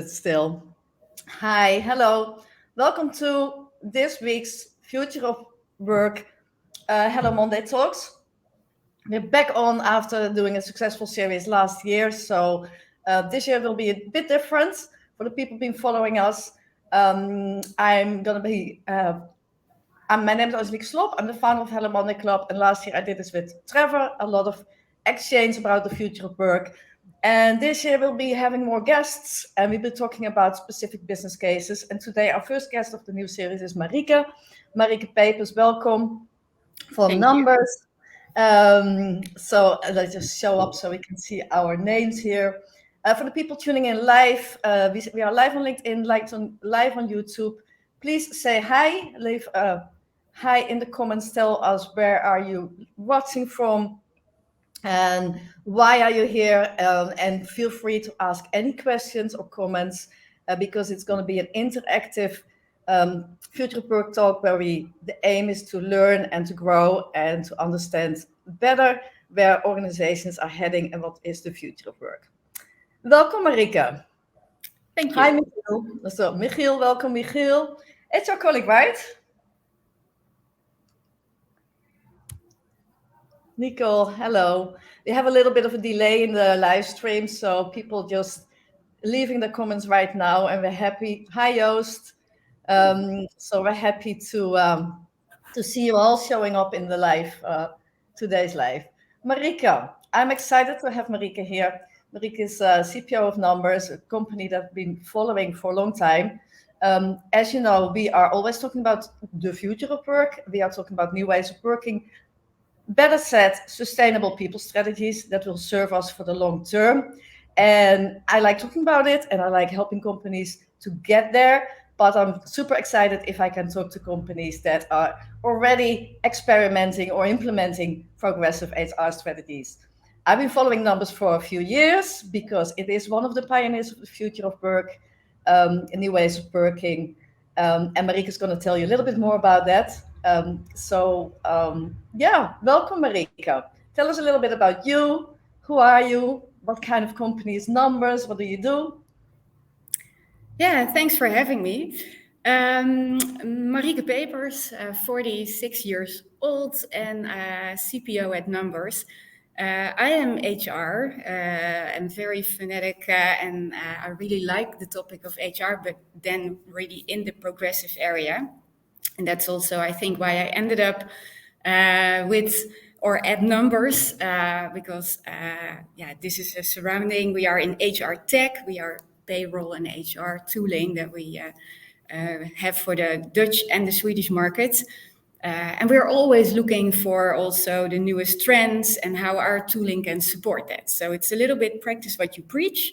Still. Hi, hello. Welcome to this week's Future of Work Hello Monday Talks. We're back on after doing a successful series last year, so this year will be a bit different for the people been following us. I'm gonna be. My name is Angelique Slop. I'm the founder of Hello Monday Club, and last year I did this with Trevor. A lot of exchange about the future of work. And this year we'll be having more guests, and we'll be talking about specific business cases. And today our first guest of the new series is Marieke. Marieke Papers, welcome for Thank numbers. So let's just show up so we can see our names here. For the people tuning in live, we are live on LinkedIn, live on YouTube. Please say hi, leave hi in the comments, tell us where are you watching from, and why are you here, and feel free to ask any questions or comments because it's going to be an interactive future work talk where the aim is to learn and to grow and to understand better where organizations are heading and what is the future of work. Welcome, Marieke. Thank you. Hi, Michiel. So, Michiel, welcome, Michiel. It's your colleague, right? Nicole, hello. We have a little bit of a delay in the live stream, so people just leaving the comments right now, and we're happy. Hi, Joost. So we're happy to see you all showing up in the live, today's live. Marieke, I'm excited to have Marieke here. Marieke is CPO of Numbers, a company that I've been following for a long time. As you know, we are always talking about the future of work. We are talking about new ways of working. Better said, sustainable people strategies that will serve us for the long term. And I like talking about it, and I like helping companies to get there. But I'm super excited if I can talk to companies that are already experimenting or implementing progressive HR strategies. I've been following Numbers for a few years because it is one of the pioneers of the future of work, new ways of working. And Marieke is going to tell you a little bit more about that. Welcome, Marieke. Tell us a little bit about you. Who are you? What kind of company is Numbers? What do you do? Yeah, thanks for having me. Marieke Papers, 46 years old and CPO at Numbers. I am HR. I'm very fanatic and I really like the topic of HR, but then really in the progressive area. And that's also, I think, why I ended up at Numbers, because this is a surrounding. We are in HR tech, we are payroll and HR tooling that we have for the Dutch and the Swedish markets. And we're always looking for also the newest trends and how our tooling can support that. So it's a little bit practice what you preach.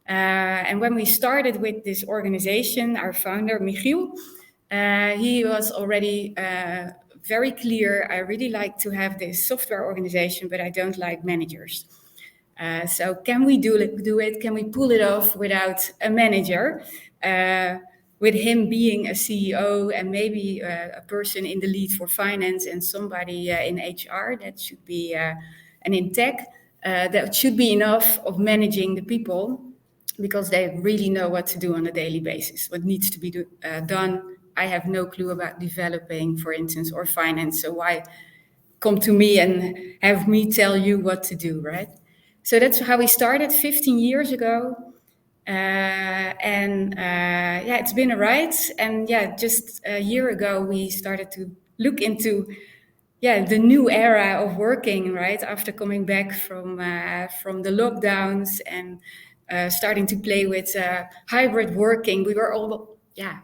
And when we started with this organization, our founder, Michiel, he was already very clear. I really like to have this software organization, but I don't like managers. So can we do it? Can we pull it off without a manager? With him being a CEO and maybe a person in the lead for finance and somebody in HR, that should be, and in tech, that should be enough of managing the people because they really know what to do on a daily basis, what needs to be done. I have no clue about developing, for instance, or finance. So why come to me and have me tell you what to do, right? So that's how we started 15 years ago. It's been a ride. And just a year ago, we started to look into the new era of working, right? After coming back from the lockdowns and starting to play with hybrid working, we were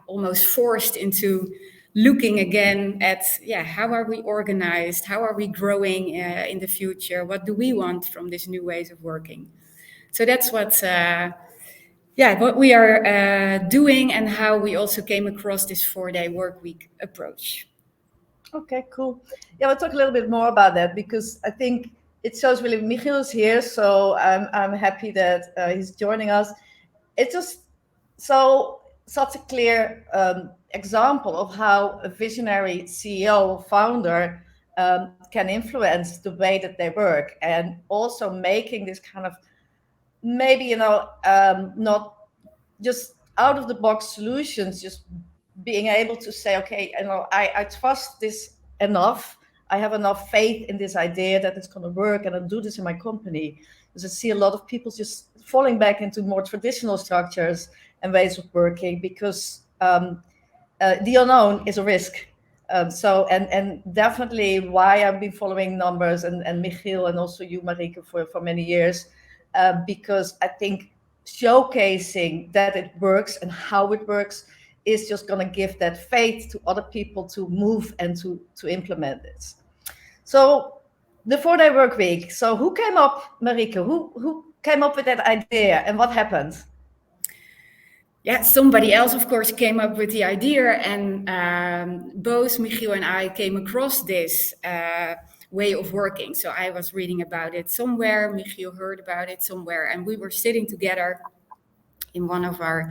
almost forced into looking again at how are we organized, how are we growing in the future, what do we want from these new ways of working. So that's what we are doing, and how we also came across this 4-day work week approach. Okay, cool. Yeah, we'll talk a little bit more about that because I think it shows really Michiel is here, so I'm happy that he's joining us. It's just such a clear example of how a visionary CEO founder can influence the way that they work, and also making this kind of maybe not just out of the box solutions, just being able to say, okay, I trust this enough. I have enough faith in this idea that it's going to work, and I'll do this in my company. Because I see a lot of people just falling back into more traditional structures and ways of working because the unknown is a risk. And definitely why I've been following numbers and Michiel and also you, Marieke, for many years, because I think showcasing that it works and how it works is just going to give that faith to other people to move and to implement it. So the 4-day work week. So who came up, Marieke? Who came up with that idea and what happened? Yeah, somebody else, of course, came up with the idea, and both Michiel and I came across this way of working. So I was reading about it somewhere, Michiel heard about it somewhere, and we were sitting together in one of our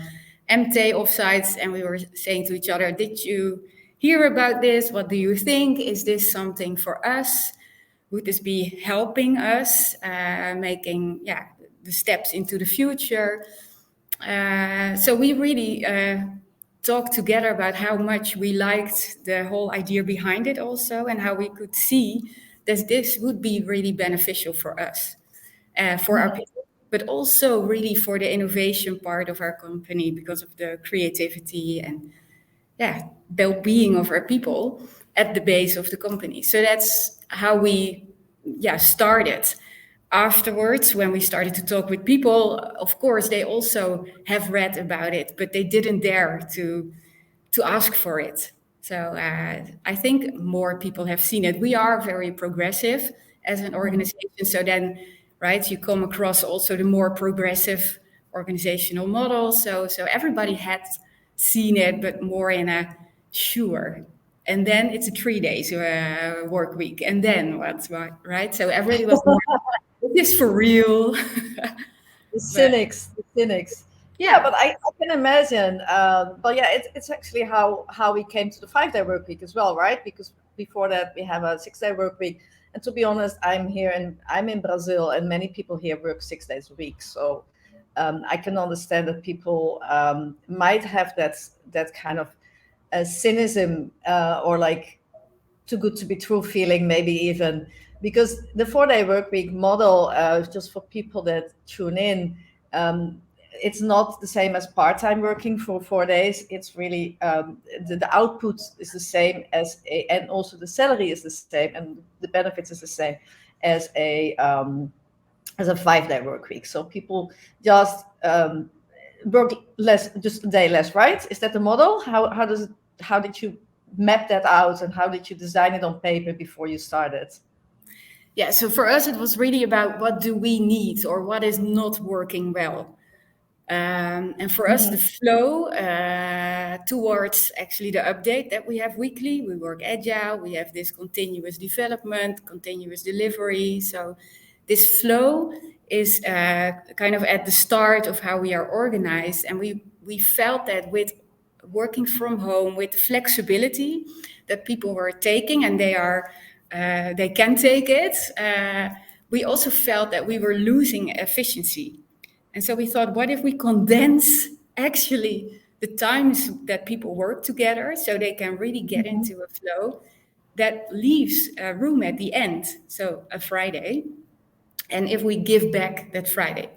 MT offsites, and we were saying to each other, did you hear about this? What do you think? Is this something for us? Would this be helping us making the steps into the future? So we really talked together about how much we liked the whole idea behind it also, and how we could see that this would be really beneficial for us, for our people, but also really for the innovation part of our company because of the creativity and well-being of our people at the base of the company. So that's how we started. Afterwards, when we started to talk with people, of course, they also have read about it, but they didn't dare to ask for it. So I think more people have seen it. We are very progressive as an organization. So then, right, you come across also the more progressive organizational model. So everybody had seen it, but more in a sure. And then it's a 3 days work week. And then what, right? So everybody was more, is this for real? The But cynics, the cynics. Yeah, yeah, but I can imagine. But yeah, it's actually how we came to the 5-day work week as well, right? Because before that we have a 6-day work week. And to be honest, I'm in Brazil, and many people here work 6 days a week. So I can understand that people might have that kind of cynicism or like too good to be true feeling, maybe even because the 4-day work week model, just for people that tune in, it's not the same as part-time working for 4 days. It's really the output is the same and also the salary is the same, and the benefits is the same as a 5-day work week. So people just work less, just a day less, right? Is that the model? How did you map that out, and how did you design it on paper before you started? yeah. So for us, it was really about what do we need or what is not working well. And for us, the flow towards actually the update that we have weekly, we work agile, we have this continuous development, continuous delivery. So this flow is kind of at the start of how we are organized. And we felt that with working from home, with the flexibility that people were taking, and they can take it, we also felt that we were losing efficiency. And so we thought, what if we condense actually the times that people work together so they can really get into a flow that leaves room at the end, so a Friday. And if we give back that Friday,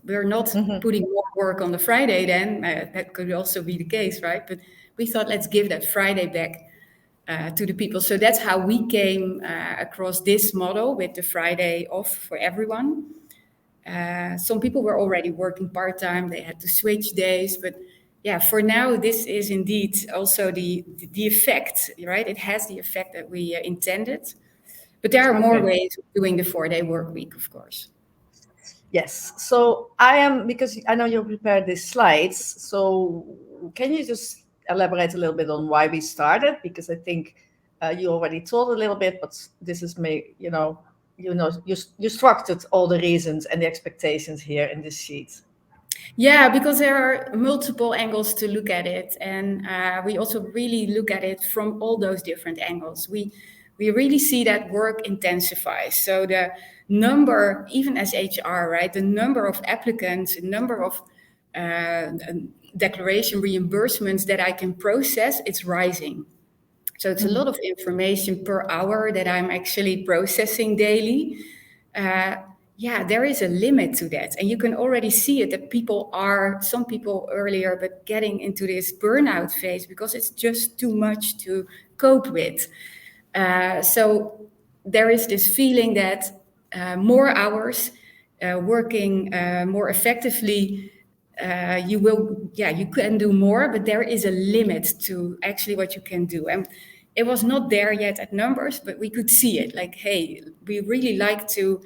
we're not putting more work on the Friday then, that could also be the case, right? But we thought, let's give that Friday back to the people. So that's how we came across this model with the Friday off for everyone. Some people were already working part-time, they had to switch days, but yeah, for now, this is indeed also the effect, right? It has the effect that we intended, but there are more Okay. ways of doing the 4-day work week, of course. Yes. So I am, because I know you prepared these slides. So can you just elaborate a little bit on why we started? Because I think you already told a little bit, but this is you structured all the reasons and the expectations here in this sheet. Yeah, because there are multiple angles to look at it, and we also really look at it from all those different angles. We really see that work intensifies. So the number, even as HR, right, the number of applicants, the number of declaration reimbursements that I can process, it's rising. So it's a lot of information per hour that I'm actually processing daily. Yeah, there is a limit to that. And you can already see it that some people earlier, but getting into this burnout phase because it's just too much to cope with. So there is this feeling that more hours, working more effectively, you can do more, but there is a limit to actually what you can do. And it was not there yet at Numbers, but we could see it. Like, hey, we really like to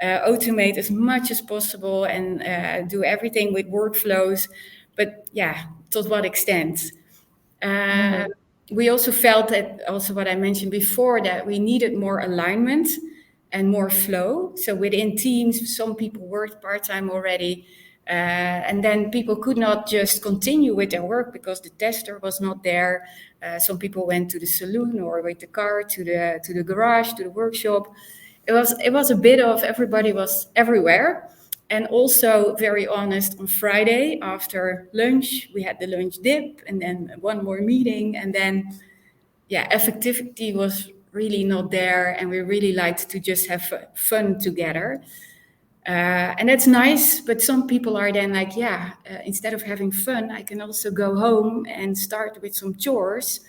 automate as much as possible and do everything with workflows. But yeah, to what extent? We also felt that, also what I mentioned before, that we needed more alignment and more flow. So within teams, some people worked part-time already, and then people could not just continue with their work because the tester was not there. Some people went to the saloon or with the car to the garage, to the workshop. It was a bit of everybody was everywhere. And also, very honest, on Friday after lunch, we had the lunch dip and then one more meeting. And then, yeah, effectivity was really not there. And we really liked to just have fun together. And that's nice. But some people are then like, instead of having fun, I can also go home and start with some chores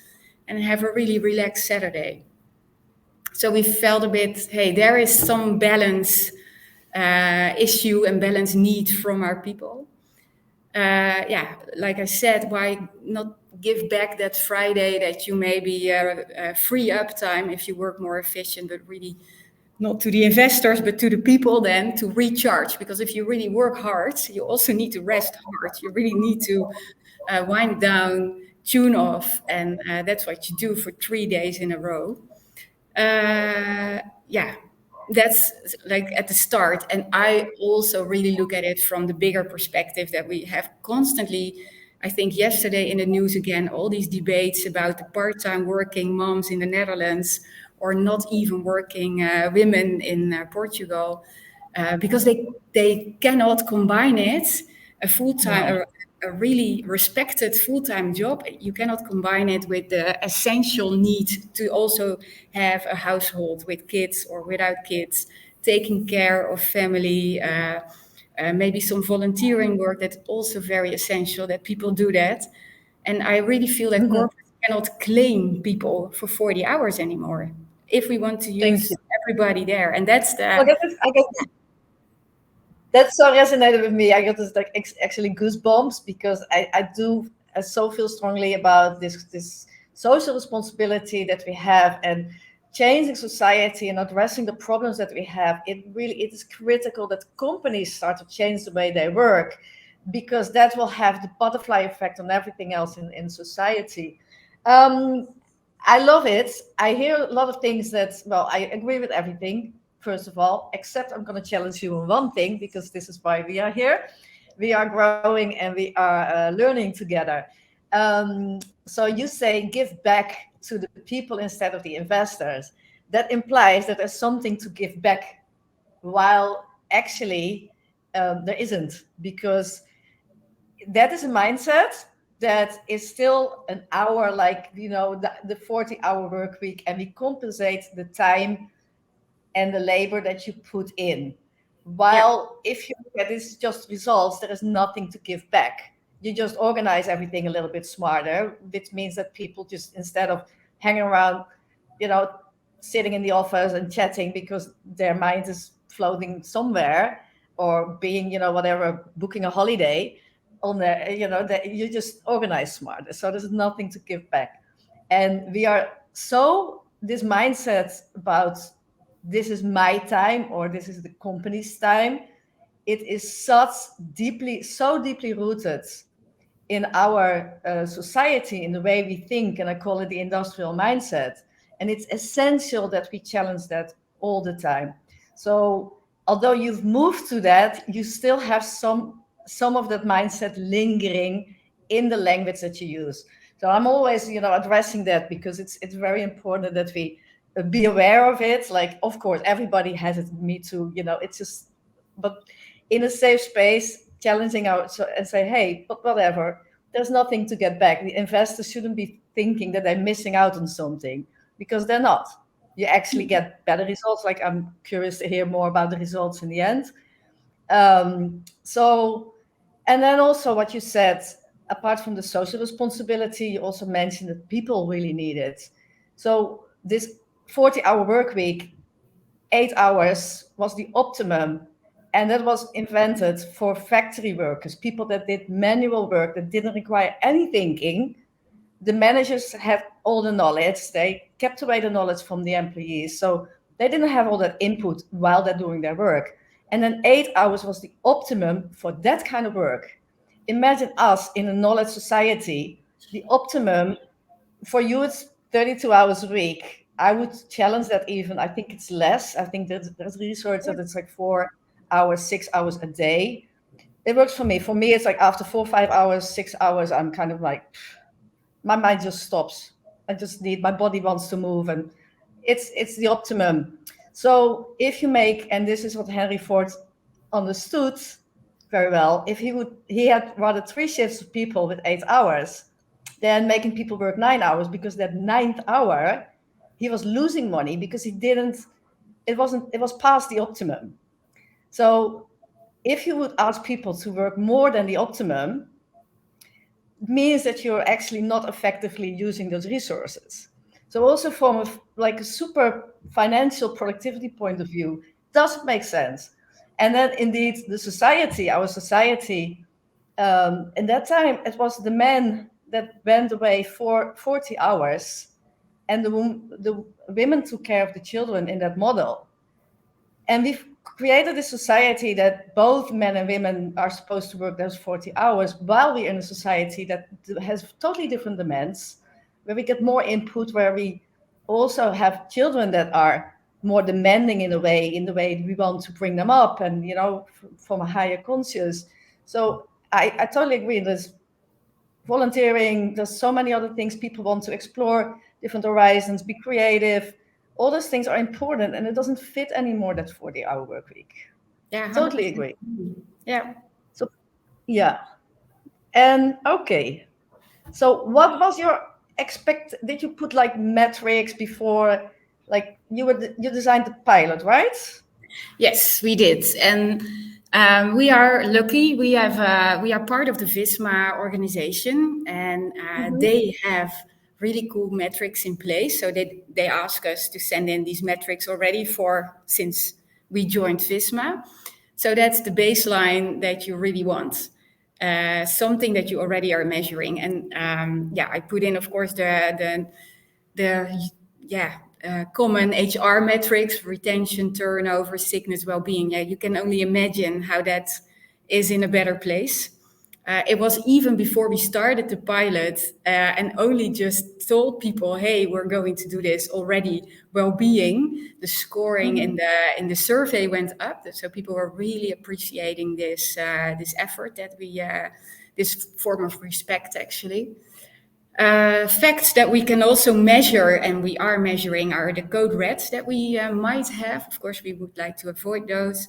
and have a really relaxed Saturday. So we felt a bit, hey, there is some balance issue and balance need from our people. Like I said, why not give back that Friday that you maybe free up time if you work more efficient, but really not to the investors, but to the people then to recharge. Because if you really work hard, you also need to rest hard. You really need to wind down, tune off, and that's what you do for 3 days in a row. That's like at the start. And I also really look at it from the bigger perspective that we have constantly, I think yesterday in the news again, all these debates about the part-time working moms in the Netherlands or not even working women in Portugal, because they cannot combine it, a full-time, a really respected full-time job. You cannot combine it with the essential need to also have a household with kids or without kids, taking care of family, maybe some volunteering work. That's also very essential that people do that. And I really feel that corporates cannot claim people for 40 hours anymore if we want to use everybody there. And that's the... I guess that so resonated with me. I got this like actually goosebumps because I do so feel strongly about this social responsibility that we have and changing society and addressing the problems that we have. It is critical that companies start to change the way they work, because that will have the butterfly effect on everything else in society. I love it. I hear a lot of things that, well, I agree with everything, first of all, except I'm going to challenge you on one thing, because this is why we are here. We are growing and we are learning together. So you say give back to the people instead of the investors. That implies that there's something to give back, while actually there isn't, because that is a mindset that is still an hour, like, the 40-hour work week, and we compensate the time and the labor that you put in. While if you look at this just results, there is nothing to give back. You just organize everything a little bit smarter, which means that people just, instead of hanging around, sitting in the office and chatting because their mind is floating somewhere, or being, whatever, booking a holiday on there, you just organize smarter. So there's nothing to give back. And we are this mindset about this is my time or this is the company's time, it is so deeply rooted in our society, in the way we think, and I call it the industrial mindset. And it's essential that we challenge that all the time. So although you've moved to that, you still have some of that mindset lingering in the language that you use. So I'm always, addressing that, because it's very important that we be aware of it. Like, of course, everybody has it. Me too. It's just, but in a safe space, challenging and say, hey, but whatever. there's nothing to get back. The investors shouldn't be thinking that they're missing out on something, because they're not. You actually get better results. Like, I'm curious to hear more about the results in the end. So, and then also what you said, apart from the social responsibility, you also mentioned that people really need it. So this 40-hour work week, 8 hours was the optimum. And that was invented for factory workers, people that did manual work that didn't require any thinking. The managers had all the knowledge. They kept away the knowledge from the employees. So they didn't have all that input while they're doing their work. And then 8 hours was the optimum for that kind of work. Imagine us in a knowledge society. The optimum for you, it's 32 hours a week. I would challenge that even. I think it's less. I think that there's research that it's like 4 hours, 6 hours a day. It works for me. For me, it's like after 4, 5 hours, 6 hours, I'm kind of like, my mind just stops. I just need, my body wants to move, and it's the optimum. So if you make, and this is what Henry Ford understood very well, if he had rather 3 shifts of people with 8 hours than making people work 9 hours, because that 9th hour he was losing money because it was past the optimum. So if you would ask people to work more than the optimum, means that you're actually not effectively using those resources. So also from a super financial productivity point of view, does it make sense? And then indeed our society, in that time, it was the men that went away for 40 hours, and the women took care of the children in that model. And we've created a society that both men and women are supposed to work those 40 hours, while we're in a society that has totally different demands, where we get more input, where we also have children that are more demanding in the way we want to bring them up, and, from a higher conscious. So I totally agree. There's volunteering, there's so many other things people want to explore, different horizons, be creative. All those things are important, and it doesn't fit anymore, that 40-hour work week. Yeah, 100%. Totally agree. Yeah. So, yeah. And okay. So what was your did you put like metrics before, like you designed the pilot, right? Yes, we did. And we are lucky. We are part of the Visma organization, and they have really cool metrics in place. So they ask us to send in these metrics already since we joined Visma. So that's the baseline that you really want. Something that you already are measuring. And I put in, of course, the common HR metrics: retention, turnover, sickness, well-being. Yeah, you can only imagine how that is in a better place. It was even before we started the pilot and only just told people, hey, we're going to do this already. Well-being, the scoring in the survey went up. So people were really appreciating this effort that this form of respect, actually. Facts that we can also measure, and we are measuring, are the code reds that we might have. Of course, we would like to avoid those.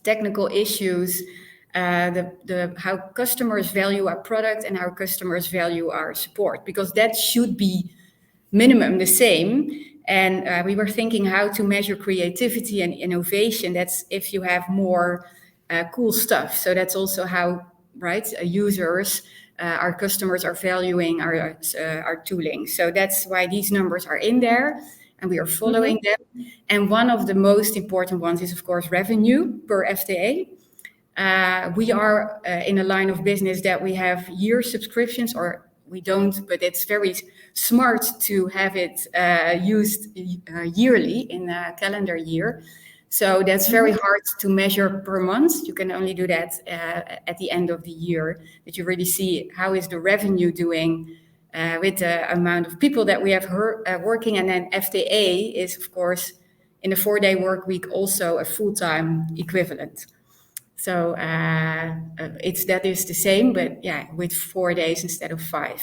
Technical issues, how customers value our product and how customers value our support, because that should be minimum the same. And we were thinking how to measure creativity and innovation. That's if you have more cool stuff. So that's also how, users, our customers are valuing our tooling. So that's why these numbers are in there, and we are following them. And one of the most important ones is, of course, revenue per FTA. We are in a line of business that we have year subscriptions, or we don't, but it's very smart to have it used yearly in a calendar year. So that's very hard to measure per month. You can only do that at the end of the year, that you really see how is the revenue doing with the amount of people that we have working. And then FTA is, of course, in a 4-day work week, also a full-time equivalent. So that is the same, but with 4 days instead of 5.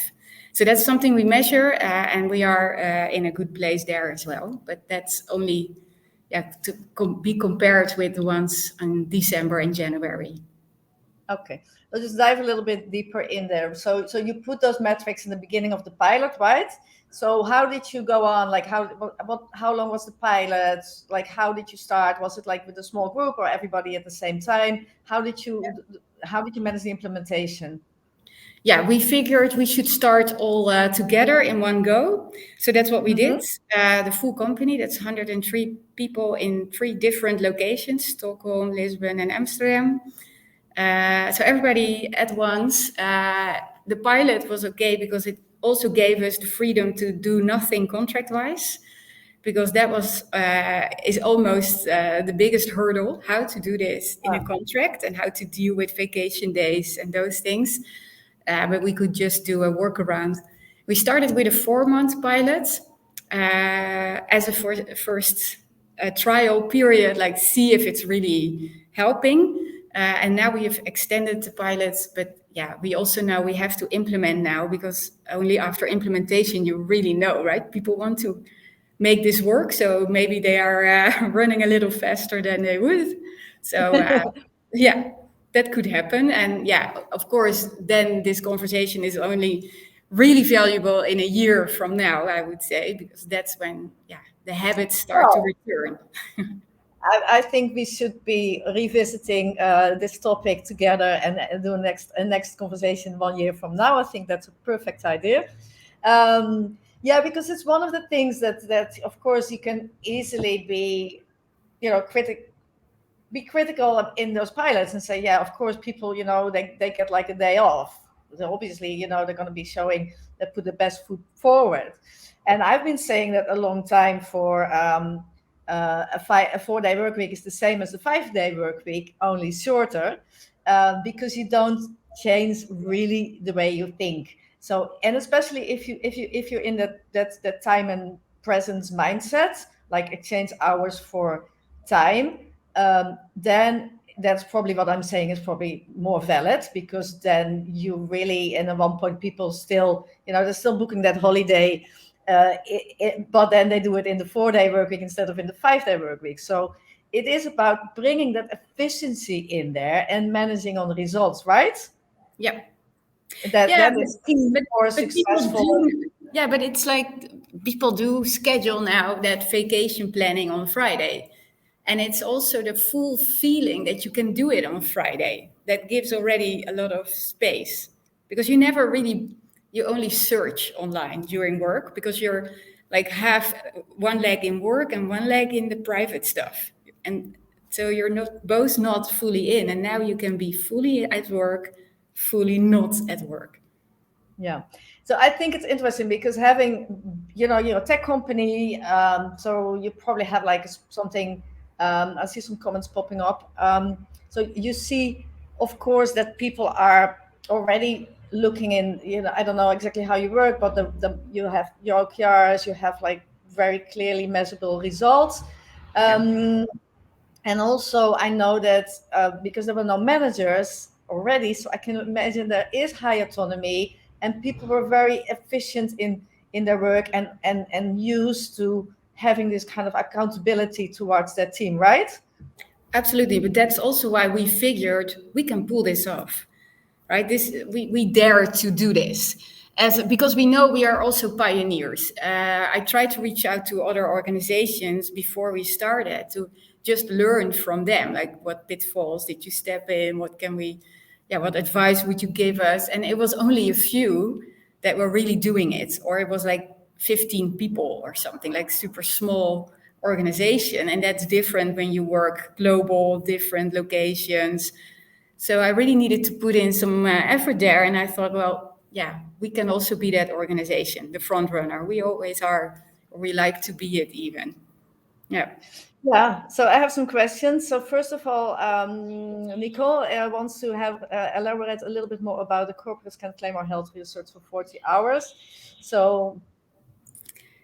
So that's something we measure, and we are in a good place there as well. But that's only to be compared with the ones in December and January. Okay, let's just dive a little bit deeper in there. So you put those metrics in the beginning of the pilot, right? So how did you go on? Like how long was the pilot? Like how did you start? Was it like with a small group or everybody at the same time? How did you manage the implementation? Yeah, we figured we should start all together in one go. So that's what we Mm-hmm. did. The full company, that's 103 people in 3 different locations, Stockholm, Lisbon, and Amsterdam. So everybody at once. The pilot was okay because it also gave us the freedom to do nothing contract-wise, because that was is almost the biggest hurdle, how to do this in a contract and how to deal with vacation days and those things. But we could just do a workaround. We started with a 4-month pilot as a first trial period, like see if it's really helping. And now we have extended the pilots, but yeah, we also know we have to implement now, because only after implementation you really know, right? People want to make this work, so maybe they are running a little faster than they would. So yeah, that could happen. And yeah, of course, then this conversation is only really valuable in a year from now, I would say, because that's when, yeah, the habits start to Well, return. I think we should be revisiting this topic together and do a next conversation 1 year from now. I think that's a perfect idea. Yeah, because it's one of the things that of course you can easily be, be critical in those pilots and say, yeah, of course, people, they get like a day off. So obviously, they're going to be showing that put the best foot forward. And I've been saying that a long time for a 4-day work week is the same as a 5-day work week, only shorter, because you don't change really the way you think. So, and especially if you're in that time and presence mindset, like exchange hours for time, then that's probably what I'm saying is probably more valid, because then you really, and at one point people still, they're still booking that holiday, but then they do it in the 4-day work week instead of in the 5-day work week. So it is about bringing that efficiency in there and managing on the results, right? Yeah. That Yeah, that is key but for but people successful. do. Yeah, but it's like people do schedule now that vacation planning on Friday, and it's also the full feeling that you can do it on Friday. That gives already a lot of space, because you only search online during work, because you're like have one leg in work and one leg in the private stuff, and so you're not fully in, and now you can be fully at work, fully not at work. Yeah. So I think it's interesting because having, tech company, so you probably have like something, I see some comments popping up. So you see, of course, that people are already looking in, I don't know exactly how you work, but you have your OKRs, you have like very clearly measurable results. Yeah, And also, I know that because there were no managers already, so I can imagine there is high autonomy, and people were very efficient in their work and used to having this kind of accountability towards their team, right? absolutely. But that's also why we figured we can pull this off, right? We dare to do this, as because we know we are also pioneers. I tried to reach out to other organizations before we started to just learn from them, like what pitfalls did you step in, what advice would you give us? And it was only a few that were really doing it, or it was like 15 people or something, like super small organization. And that's different when you work global, different locations. So I really needed to put in some effort there. And I thought, well, yeah, we can also be that organization, the front runner. We always are, or we like to be it even. Yeah. Yeah, so I have some questions. So first of all, Nicole wants to have elaborate a little bit more about the corporates can claim our health research for 40 hours. So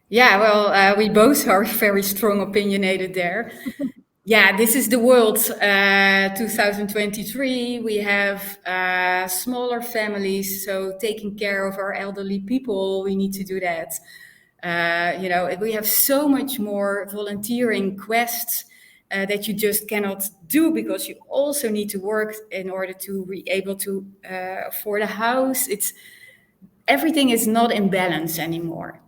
Yeah, well, we both are very strong opinionated there. Yeah, this is the world 2023. We have smaller families, so taking care of our elderly people, we need to do that. We have so much more volunteering quests that you just cannot do because you also need to work in order to be able to afford a house. Everything is not in balance anymore.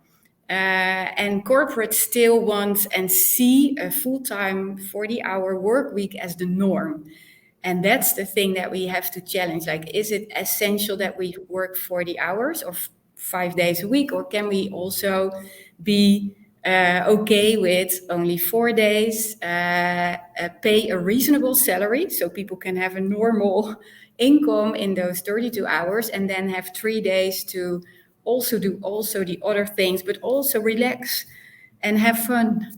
And corporates still want and see a full-time 40-hour work week as the norm. And that's the thing that we have to challenge. Like, is it essential that we work 40 hours or 5 days a week? Or can we also be okay with only 4 days, pay a reasonable salary so people can have a normal income in those 32 hours, and then have 3 days to also do the other things, but also relax and have fun,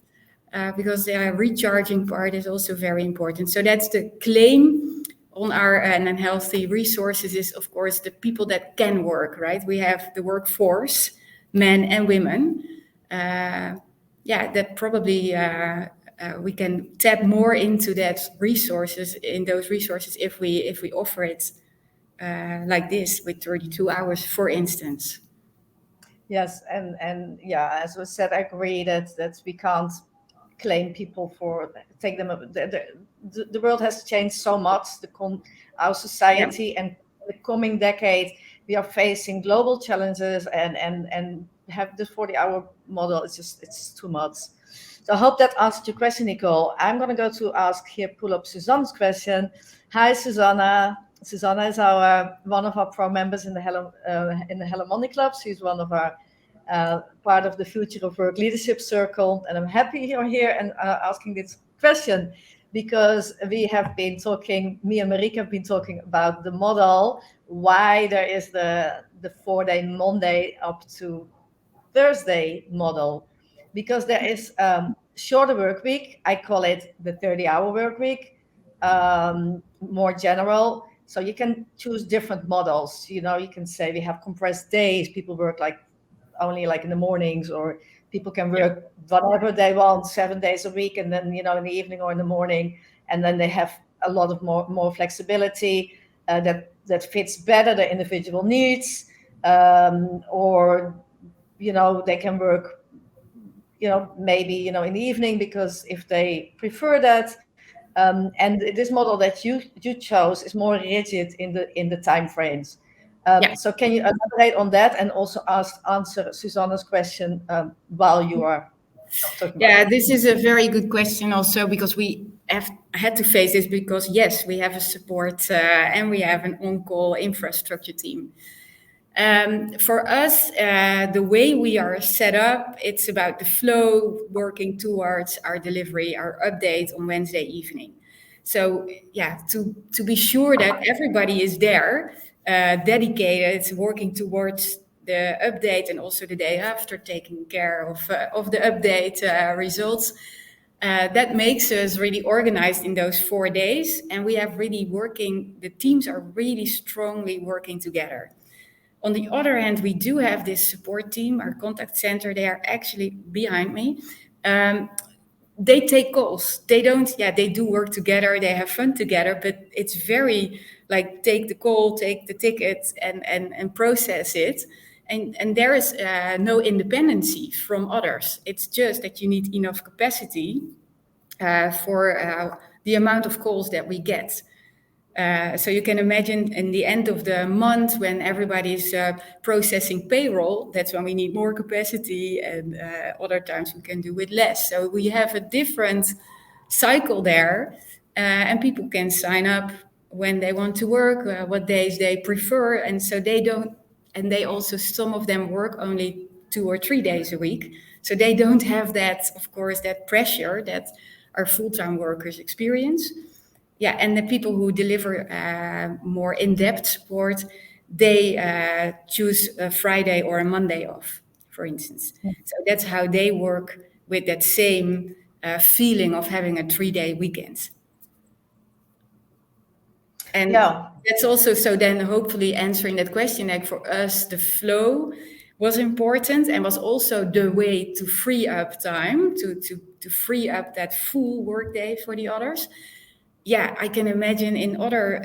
because the recharging part is also very important. So that's the claim on our unhealthy resources, is of course the people that can work, right? We have the workforce, men and women. That probably we can tap more into those resources if we offer it like this with 32 hours, for instance. Yes, and yeah, as was said, I agree that we can't claim people for take them. The world has changed so much. Our society, and the coming decade, we are facing global challenges, and have the 40-hour model. It's too much. So I hope that answered your question, Nicole. I'm going to go to pull up Suzanne's question. Hi, Susanna. Susanna is one of our pro members in the Hello Money Club. She's one of our part of the Future of Work Leadership Circle, and I'm happy you're here and asking this question, because we have been talking. Me and Marieke have been talking about the model, why there is the 4-day Monday up to Thursday model, because there is shorter work week. I call it the 30-hour work week, more general. So you can choose different models. You can say we have compressed days. People work only in the mornings, or people can work whatever they want, 7 days a week, and then in the evening or in the morning, and then they have a lot of more flexibility that fits better their individual needs, or they can work maybe in the evening, because if they prefer that. And this model that you chose is more rigid in the time frames. So can you elaborate on that, and also answer Susanna's question while you are talking about it? This is a very good question also, because we have had to face this, because yes, we have a support and we have an on-call infrastructure team. For us, the way we are set up, it's about the flow, working towards our delivery, our update on Wednesday evening. So to be sure that everybody is there, dedicated, working towards the update, and also the day after taking care of the update results. That makes us really organized in those 4 days, and we have the teams are really strongly working together. On the other hand, we do have this support team, our contact center. They are actually behind me. They take calls. They do work together. They have fun together, but it's very take the call, take the ticket, and process it. And there is no independency from others. It's just that you need enough capacity for the amount of calls that we get. So you can imagine in the end of the month, when everybody's processing payroll, that's when we need more capacity, and other times we can do with less. So we have a different cycle there, and people can sign up when they want to work, what days they prefer, and so they also, some of them work only 2 or 3 days a week, so they don't have that, of course, that pressure that our full-time workers experience. And the people who deliver more in-depth support, they choose a Friday or a Monday off, for instance. So that's how they work, with that same feeling of having a 3-day weekend. And that's also, so then hopefully answering that question, for us, the flow was important, and was also the way to free up time, to free up that full workday for the others. I can imagine in other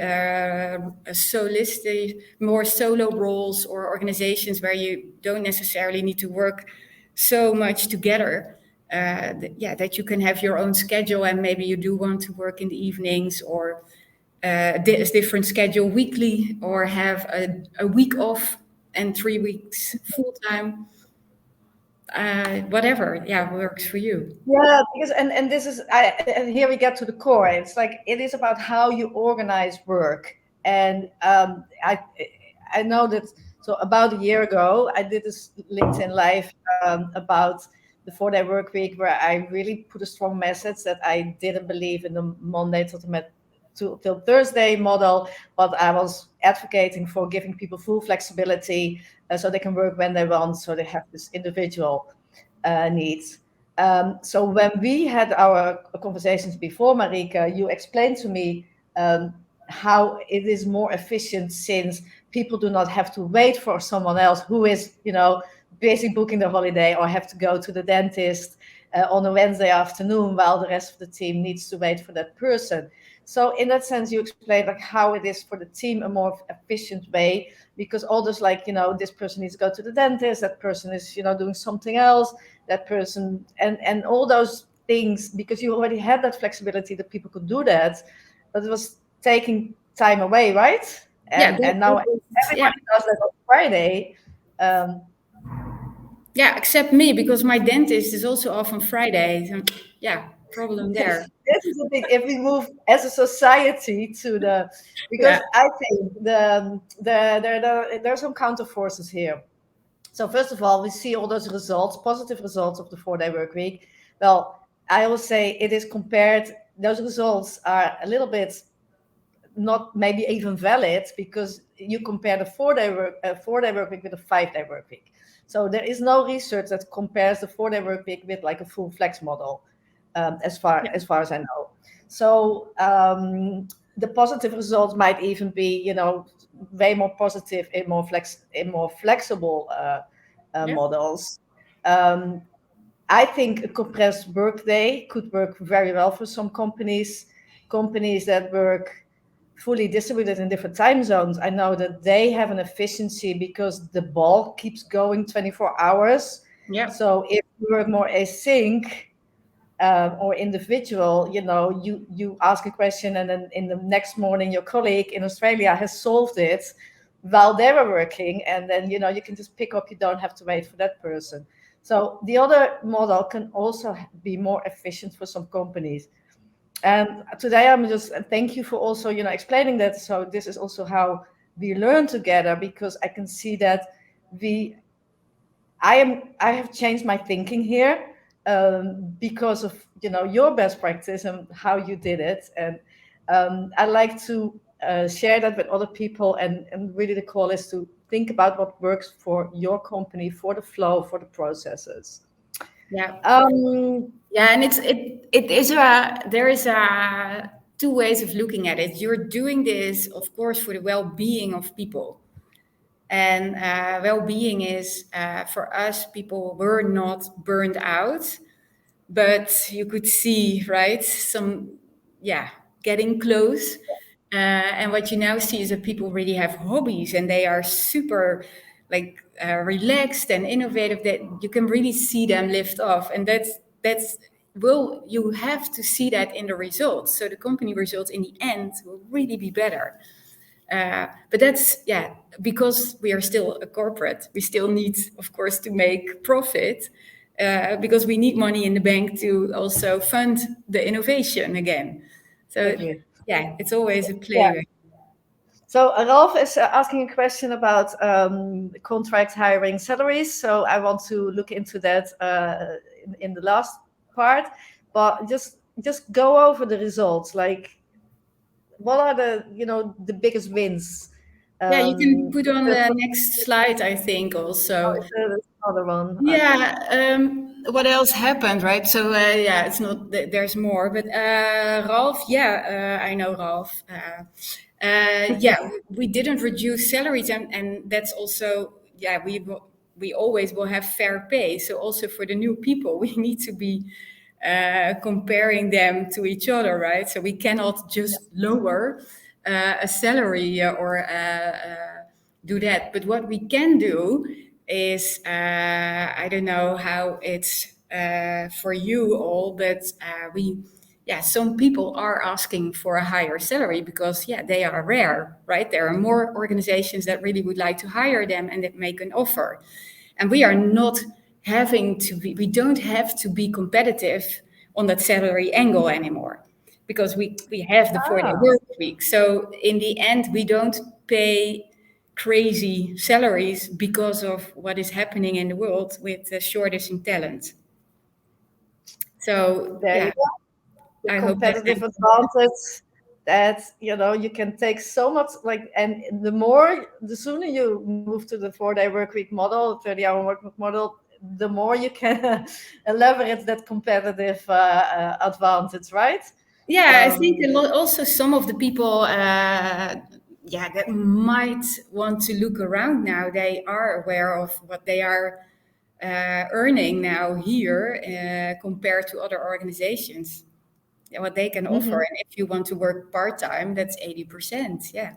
more solo roles or organizations where you don't necessarily need to work so much together. that you can have your own schedule, and maybe you do want to work in the evenings, or a different schedule weekly, or have a week off and 3 weeks full time. Whatever, works for you. Yeah, because and this is and here we get to the core. It's like it is about how you organize work, and I know that. So about a year ago, I did this LinkedIn live about the 4-day work week, where I really put a strong message that I didn't believe in the Monday till Thursday model, but I was advocating for giving people full flexibility so they can work when they want, so they have this individual needs. So when we had our conversations before, Marieke, you explained to me how it is more efficient, since people do not have to wait for someone else who is, busy booking the holiday, or have to go to the dentist on a Wednesday afternoon while the rest of the team needs to wait for that person. So in that sense, you explained like how it is for the team a more efficient way, because all this, like, this person needs to go to the dentist, that person is, doing something else, that person, and all those things, because you already had that flexibility that people could do that, but it was taking time away, right? And now everybody does that on Friday. Except me, because my dentist is also off on Friday. So, problem there. This is the thing. If we move as a society to because I think there are some counter forces here. So first of all, we see all those results, positive results of the 4-day work week. Well, I will say it is compared. Those results are a little bit not maybe even valid, because you compare the 4-day work week with a 5-day work week. So there is no research that compares the 4-day work week with like a full flex model, as far as I know. So the positive results might even be, way more positive in more flexible models. I think a compressed workday could work very well for some companies that work fully distributed in different time zones. I know that they have an efficiency because the ball keeps going 24 hours. So if you work more async or individual, you ask a question, and then in the next morning your colleague in Australia has solved it while they were working, and then you can just pick up. You don't have to wait for that person. So the other model can also be more efficient for some companies. And today I'm just thank you for also explaining that. So this is also how we learn together, because I can see that I have changed my thinking here because of your best practice and how you did it, and I like to share that with other people, and really the call is to think about what works for your company, for the flow, for the processes. And there is two ways of looking at it. You're doing this, of course, for the well-being of people. And well-being is, for us, people were not burned out, but you could see, right, some, getting close. And what you now see is that people really have hobbies, and they are super relaxed and innovative, that you can really see them lift off. And you have to see that in the results. So the company results in the end will really be better. But that's, because we are still a corporate, we still need, of course, to make profit, because we need money in the bank to also fund the innovation again. So it's always a play. So Ralph is asking a question about contract hiring salaries. So I want to look into that in the last part, but just go over the results. Like, what are the biggest wins? You can put on the next slide, I think, also. There's another one. What else happened, right? So, it's not, there's more, but Ralph, I know Ralph. We didn't reduce salaries, and that's also, we always will have fair pay. So also for the new people, we need to be comparing them to each other, right? So we cannot just lower a salary or do that. But what we can do is, I don't know how it's for you all, but some people are asking for a higher salary because they are rare, right? There are more organizations that really would like to hire them and that make an offer, and we are not having to be. We don't have to be competitive on that salary angle anymore because we have the 4-day Ah, work week. So in the end, we don't pay crazy salaries because of what is happening in the world with the shortage in talent. So there you go. The I hope that competitive answers. advantage that you can take so much, like, and the sooner you move to the 4-day work week model, 30-hour work week model, the more you can leverage that competitive advantage, right? Yeah, I think Um, a lot, also some of the people, that might want to look around now, they are aware of what they are earning now here compared to other organizations, and what they can offer. mhm, And if you want to work part time, that's 80%. Yeah.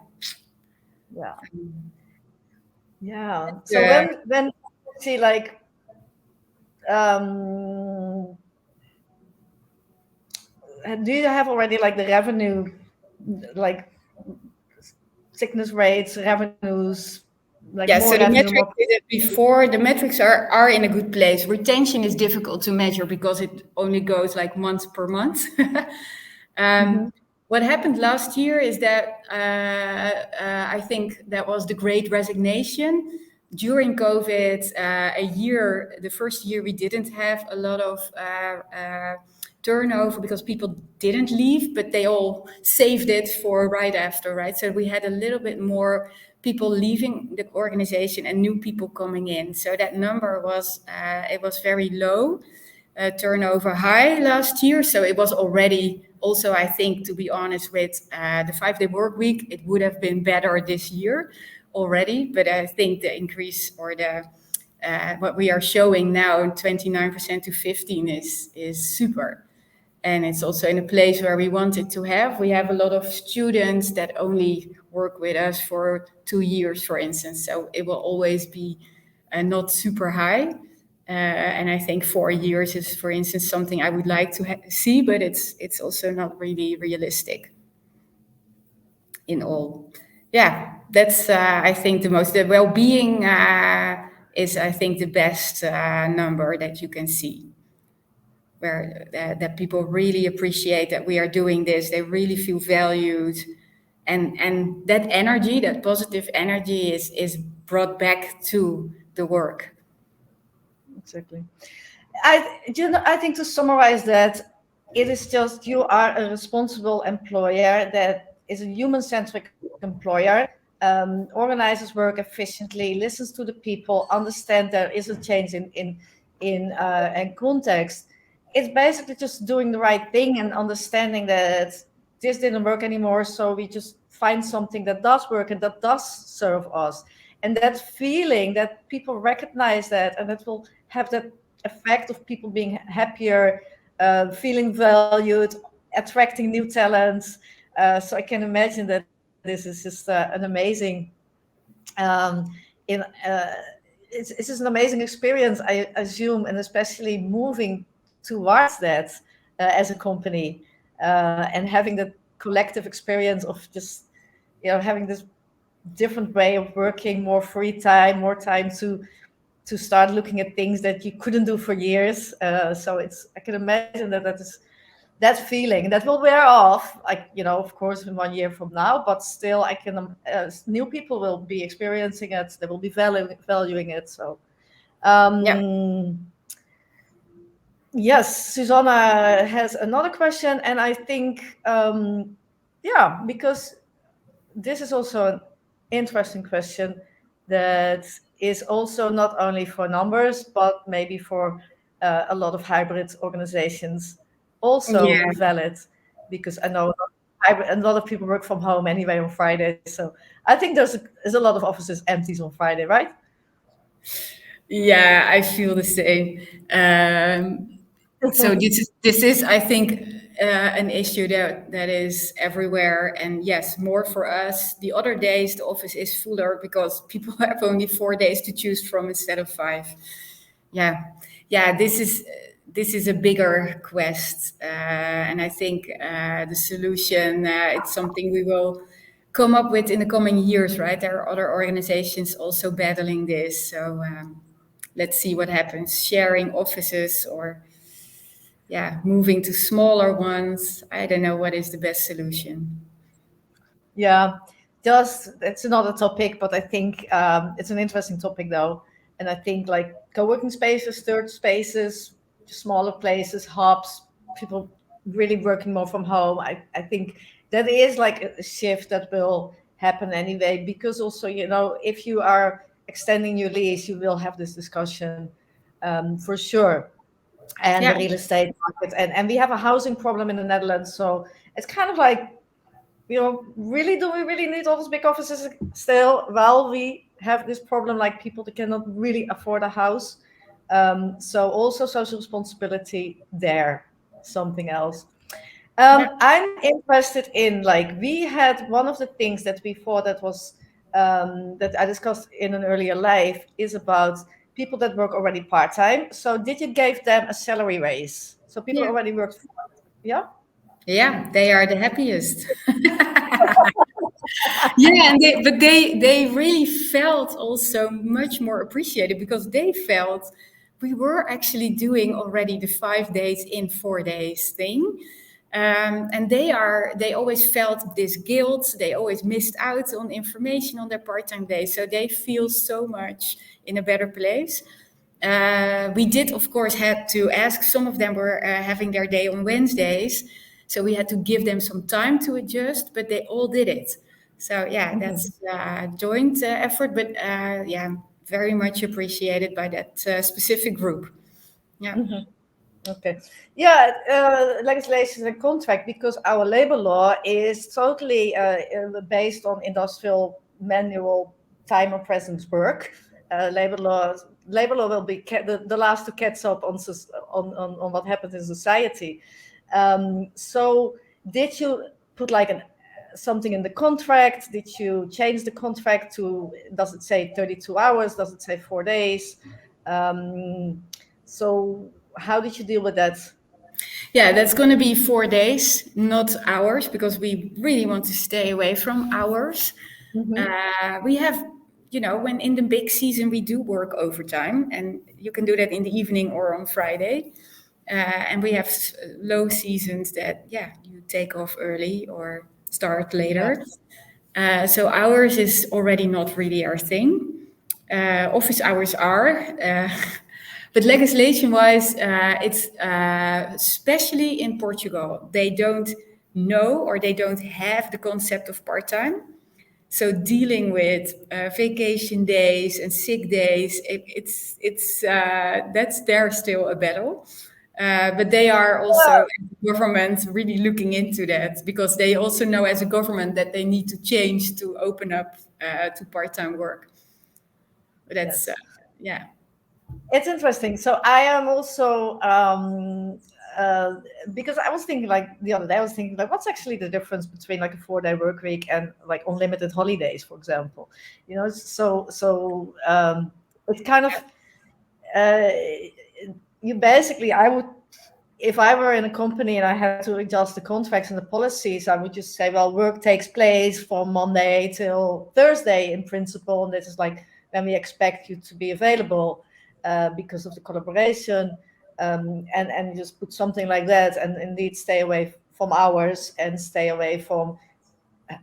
yeah, yeah. So Uh, when you see, like, um, do you have already, like, the revenue, like sickness rates, revenues, like Yeah, more so the revenue, more? metrics we did before, the metrics are in a good place. Retention is difficult to measure because it only goes like month per month. Mhm. What happened last year is that I think that was the Great Resignation. During COVID, the first year, we didn't have a lot of turnover because people didn't leave, but they all saved it for right after, right? So we had a little bit more people leaving the organization and new people coming in. So that number was it was very low, turnover high last year. So it was already also, I think, to be honest, with the 5-day work week, it would have been better this year already. But I think the increase or the what we are showing now, 29% to 15, is super. And it's also in a place where we want it to have. We have a lot of students that only work with us for 2 years, for instance. So it will always be not super high. And I think 4 years is, for instance, something I would like to see, but it's also not really realistic in all. Yeah, that's I think the well-being is, I think, the best number that you can see, where that people really appreciate that we are doing this. They really feel valued, and that energy, that positive energy, is brought back to the work. Exactly. I think, to summarize that, it is just, you are a responsible employer that is a human-centric employer, organizes work efficiently, listens to the people, understand there is a change in context. It's basically just doing the right thing and understanding that this didn't work anymore, so we just find something that does work and that does serve us. And that feeling that people recognize that, and that will have that effect of people being happier, feeling valued, attracting new talents. So I can imagine that this is just an amazing, um, in it's just an amazing experience, I assume, and especially moving towards that as a company, and having that collective experience of just having this different way of working, more free time, more time to start looking at things that you couldn't do for years. So I can imagine that is that feeling that will wear off, like, of course, in 1 year from now, but still, I can, new people will be experiencing it. They will be valuing it. So, Yeah. um, yes, Susanna has another question, and I think, yeah, because this is also an interesting question that is also not only for numbers, but maybe for a lot of hybrid organizations also Yeah. valid, because I know a lot of people work from home anyway on Friday. So I think there's a lot of offices empty on Friday, right? Yeah, I feel the same. So this is, I think, an issue that is everywhere. And yes, more for us. The other days the office is fuller because people have only 4 days to choose from instead of 5. Yeah, yeah. This is. this is a bigger quest, and I think the solution, it's something we will come up with in the coming years, right? There are other organizations also battling this, so let's see what happens. Sharing offices or moving to smaller ones. I don't know what is the best solution. Yeah, it's another topic, but I think it's an interesting topic though. And I think like co-working spaces, third spaces, smaller places, hubs, people really working more from home. I think that is like a shift that will happen anyway, because also, if you are extending your lease, you will have this discussion for sure. And the Yeah. real estate market. And we have a housing problem in the Netherlands. So it's kind of like, really, do we really need all those big offices still? Well, we have this problem, like people that cannot really afford a house. So also social responsibility there, something else. I'm interested in, like, we had one of the things that we thought that was, that I discussed in an earlier life is about people that work already part-time. So did you give them a salary raise? So people already worked, yeah? Yeah, they are the happiest. Yeah, and they really felt also much more appreciated because they felt we were actually doing already the 5 days in 4 days thing. And they always felt this guilt. They always missed out on information on their part-time days. So they feel so much in a better place. We did, of course, had to ask. Some of them were having their day on Wednesdays, so we had to give them some time to adjust. But they all did it. So yeah, that's a joint effort, but very much appreciated by that specific group. Yeah. Okay. Yeah, legislation and contract, because our labor law is totally based on industrial manual time and presence work. Labor law will be the last to catch up on what happens in society. So did you put like something in the contract? Did you change the contract to, does it say 32 hours? Does it say 4 days? So how did you deal with that? Yeah, that's going to be 4 days, not hours, because we really want to stay away from hours. We have, when in the big season, we do work overtime, and you can do that in the evening or on Friday. And we have low seasons that, you take off early or start later. So hours is already not really our thing. Office hours are. But legislation-wise, it's especially in Portugal, they don't know or they don't have the concept of part-time. So dealing with vacation days and sick days, that's there still a battle. But they are also, government, really looking into that because they also know as a government that they need to change to open up to part-time work. But that's, It's interesting. So I am also, because I was thinking, like the other day, I was thinking like, what's actually the difference between like a 4-day work week and like unlimited holidays, for example? So it's kind of, you basically, I would, if I were in a company and I had to adjust the contracts and the policies, I would just say, well, work takes place from Monday till Thursday in principle, and this is like when we expect you to be available. Because of the collaboration, and just put something like that, and indeed stay away from hours and stay away from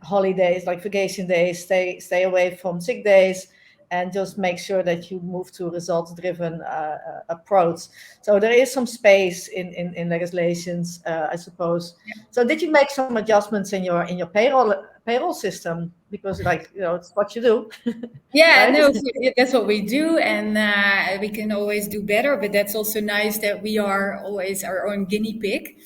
holidays like vacation days, stay away from sick days, and just make sure that you move to a results-driven approach. So there is some space in legislations, I suppose. So did you make some adjustments in your payroll system, because it's what you do? Yeah, right? no, that's what we do, and we can always do better. But that's also nice that we are always our own guinea pig,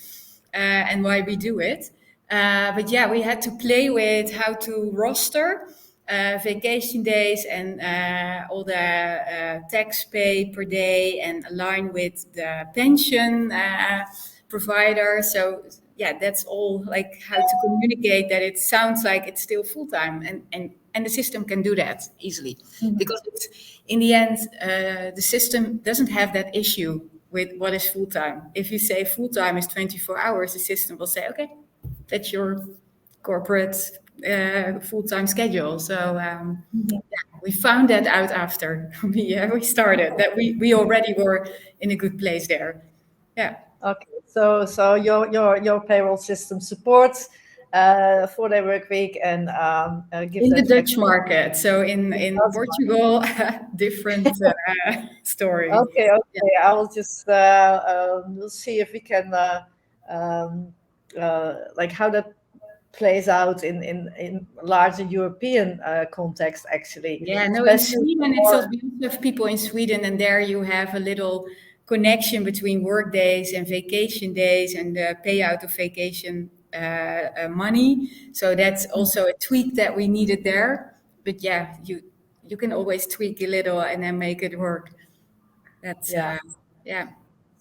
and why we do it. But yeah, we had to play with how to roster vacation days and all the tax pay per day and align with the pension provider. So yeah, that's all like how to communicate that it sounds like it's still full time, and the system can do that easily because it's, in the end, the system doesn't have that issue with what is full time. If you say full time is 24 hours, the system will say, okay, that's your corporate full time schedule. So we found that out after we started, that we already were in a good place there. Yeah. Okay, so your payroll system supports 4-day work week and gives In the that Dutch flexibility. market. So in Portugal, different story. Okay, Yeah. okay. I will just we'll see if we can um, like how that plays out in larger European context, actually, Yeah, no, in especially Sweden, it's for also, we also have people in Sweden, and there you have a little connection between work days and vacation days and the payout of vacation money. So that's also a tweak that we needed there. But yeah, you can always tweak a little and then make it work. That's yeah. yeah,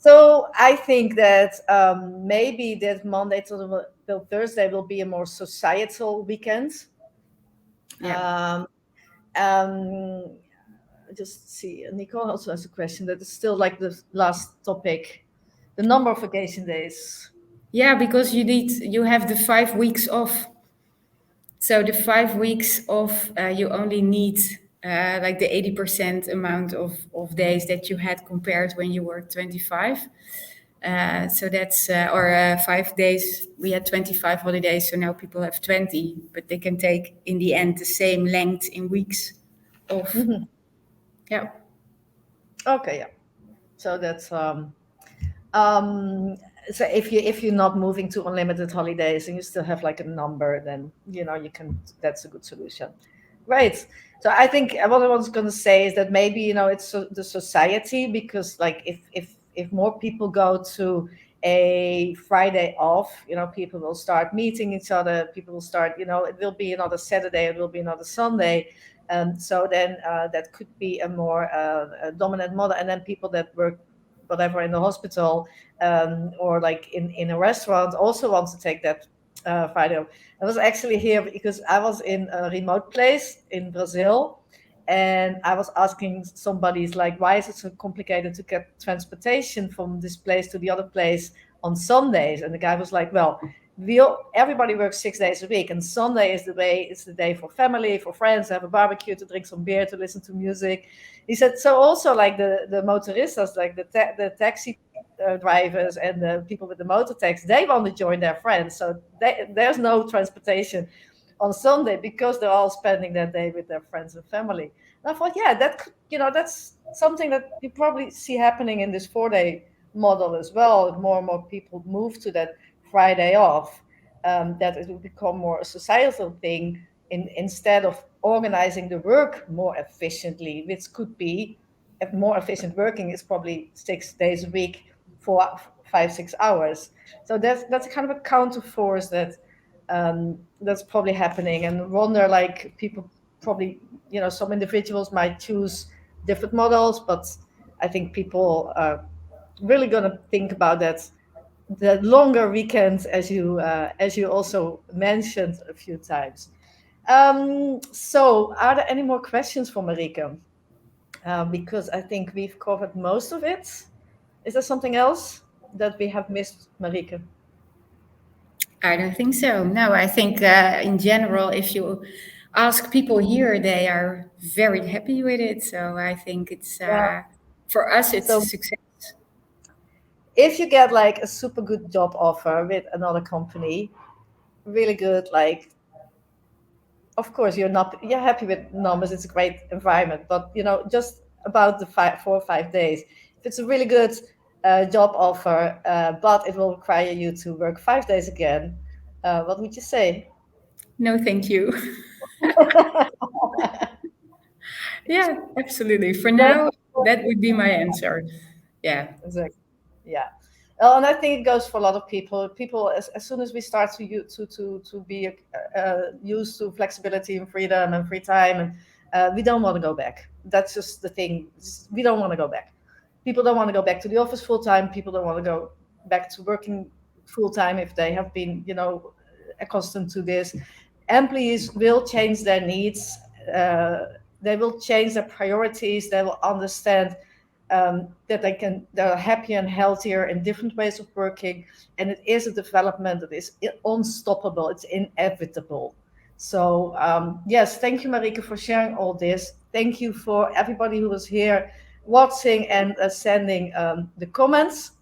So I think that maybe that Monday till Thursday will be a more societal weekend. yeah. Um, um, just see, Nicole also has a question that is still like the last topic, the number of vacation days. Yeah, because you have the 5 weeks off. So the 5 weeks off, you only need like the 80% amount of days that you had compared when you were 25. So that's, or 5 days, we had 25 holidays, so now people have 20, but they can take in the end the same length in weeks off. Yeah. Okay, yeah. So that's um so if you're not moving to unlimited holidays and you still have like a number, then you can, that's a good solution. Right. So I think what I was going to say is that maybe it's the society, because like if more people go to a Friday off, people will start meeting each other, people will start, it will be another Saturday, it will be another Sunday. So then that could be a more a dominant model, and then people that work whatever in the hospital, or like in a restaurant, also want to take that Friday off. I was actually here because I was in a remote place in Brazil, and I was asking somebody, like, why is it so complicated to get transportation from this place to the other place on Sundays? And the guy was like, well, everybody works 6 days a week, and Sunday is the day for family, for friends, to have a barbecue, to drink some beer, to listen to music. He said, so also like the motoristas, like the taxi drivers and the people with the motor tax, they want to join their friends. So there's no transportation on Sunday because they're all spending that day with their friends and family. And I thought, yeah, that's something that you probably see happening in this 4-day model as well. More and more people move to that Friday off, that it will become more a societal thing instead of organizing the work more efficiently, which could be more efficient working is probably 6 days a week for 5-6 hours. So that's kind of a counter force that's probably happening. And wonder, like, people probably, some individuals might choose different models, but I think people are really going to think about that, the longer weekends, as you also mentioned a few times. So are there any more questions for Marieke? Because I think we've covered most of it. Is there something else that we have missed, Marieke? I don't think so. No, I think in general, if you ask people here, they are very happy with it. So I think it's Yeah. for us, it's a So success. if you get like a super good job offer with another company, really good, like, of course you're happy with numbers, it's a great environment, but just about the 4 or 5 days, if it's a really good job offer, but it will require you to work 5 days again, what would you say? No, thank you. Yeah, absolutely. For now, that would be my answer. Yeah. Exactly. Yeah. Well, and I think it goes for a lot of people. People, as soon as we start to be used to flexibility and freedom and free time, and we don't want to go back. That's just the thing. We don't want to go back. People don't want to go back to the office full time. People don't want to go back to working full time if they have been, accustomed to this. Employees will change their needs. They will change their priorities. They will understand they're happier and healthier in different ways of working. And it is a development that is unstoppable. It's inevitable. So yes, thank you, Marieke, for sharing all this. Thank you for everybody who was here watching and sending the comments.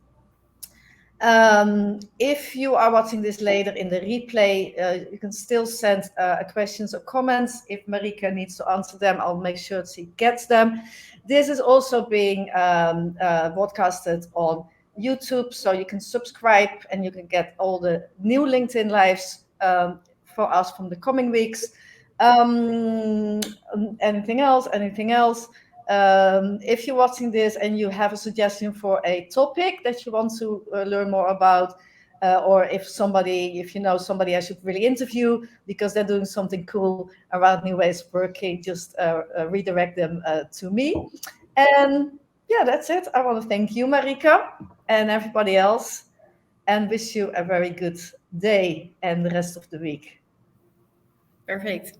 If you are watching this later in the replay, you can still send questions or comments. If Marieke needs to answer them, I'll make sure she gets them. This is also being broadcasted on YouTube, so you can subscribe and you can get all the new LinkedIn lives for us from the coming weeks. Anything else? If you're watching this and you have a suggestion for a topic that you want to learn more about, or if you know somebody I should really interview because they're doing something cool around new ways of working, just redirect them to me. And yeah, that's it. I want to thank you, Marieke, and everybody else, and wish you a very good day and the rest of the week. Perfect.